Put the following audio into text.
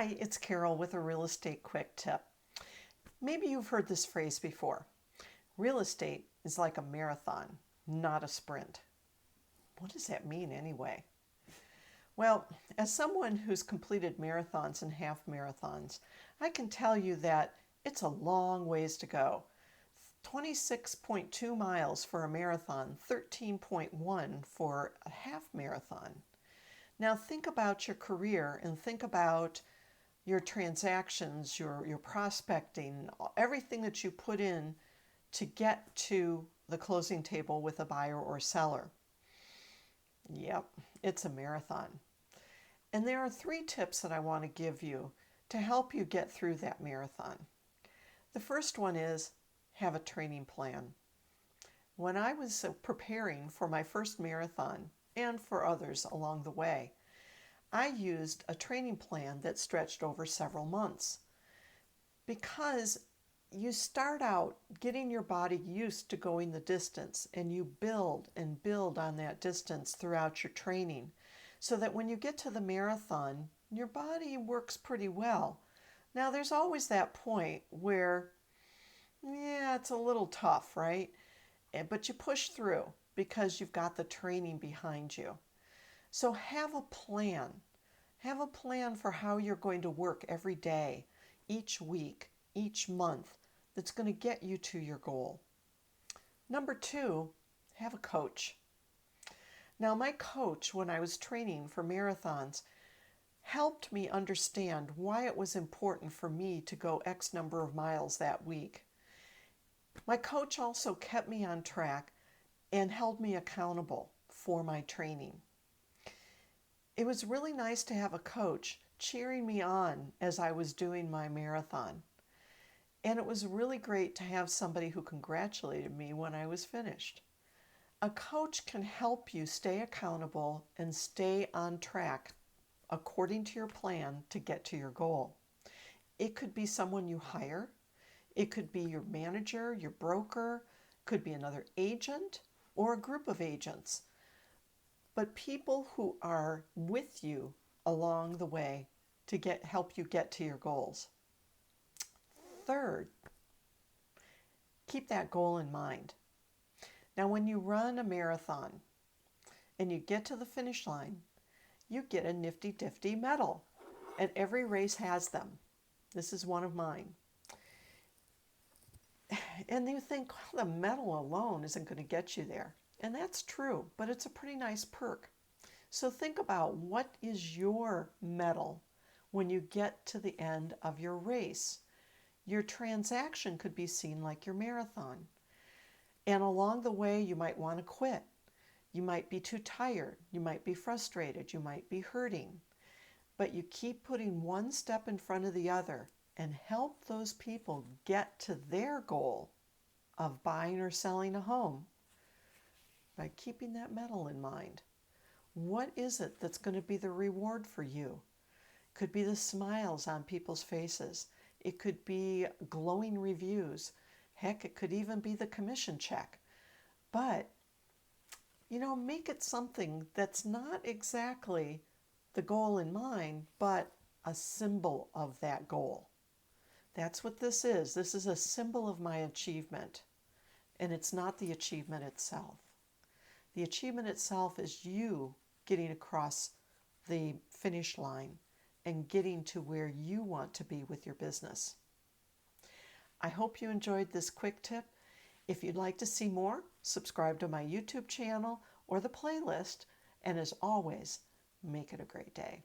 Hi, it's Carol with a real estate quick tip. Maybe you've heard this phrase before. Real estate is like a marathon, not a sprint. What does that mean anyway? Well, as someone who's completed marathons and half marathons, I can tell you that it's a long ways to go. 26.2 miles for a marathon, 13.1 for a half marathon. Now think about your career and think about your transactions, your prospecting, everything that you put in to get to the closing table with a buyer or seller. Yep, it's a marathon. And there are 3 tips that I want to give you to help you get through that marathon. The first one is have a training plan. When I was preparing for my first marathon and for others along the way, I used a training plan that stretched over several months because you start out getting your body used to going the distance and you build and build on that distance throughout your training so that when you get to the marathon, your body works pretty well. Now, there's always that point where, it's a little tough, right? But you push through because you've got the training behind you. So have a plan. Have a plan for how you're going to work every day, each week, each month that's going to get you to your goal. Number 2, have a coach. Now, my coach, when I was training for marathons, helped me understand why it was important for me to go X number of miles that week. My coach also kept me on track and held me accountable for my training. It was really nice to have a coach cheering me on as I was doing my marathon. And it was really great to have somebody who congratulated me when I was finished. A coach can help you stay accountable and stay on track according to your plan to get to your goal. It could be someone you hire. It could be your manager, your broker, could be another agent or a group of agents. But people who are with you along the way to help you get to your goals. Third, keep that goal in mind. Now, when you run a marathon and you get to the finish line, you get a nifty-difty medal. And every race has them. This is one of mine. And you think, well, the medal alone isn't going to get you there. And that's true, but it's a pretty nice perk. So think about what is your medal when you get to the end of your race. Your transaction could be seen like your marathon. And along the way, you might want to quit. You might be too tired. You might be frustrated. You might be hurting. But you keep putting one step in front of the other and help those people get to their goal of buying or selling a home by keeping that medal in mind. What is it that's going to be the reward for you? Could be the smiles on people's faces. It could be glowing reviews. Heck, it could even be the commission check. But, make it something that's not exactly the goal in mind, but a symbol of that goal. That's what this is. This is a symbol of my achievement, and it's not the achievement itself. The achievement itself is you getting across the finish line and getting to where you want to be with your business. I hope you enjoyed this quick tip. If you'd like to see more, subscribe to my YouTube channel or the playlist, and as always, make it a great day.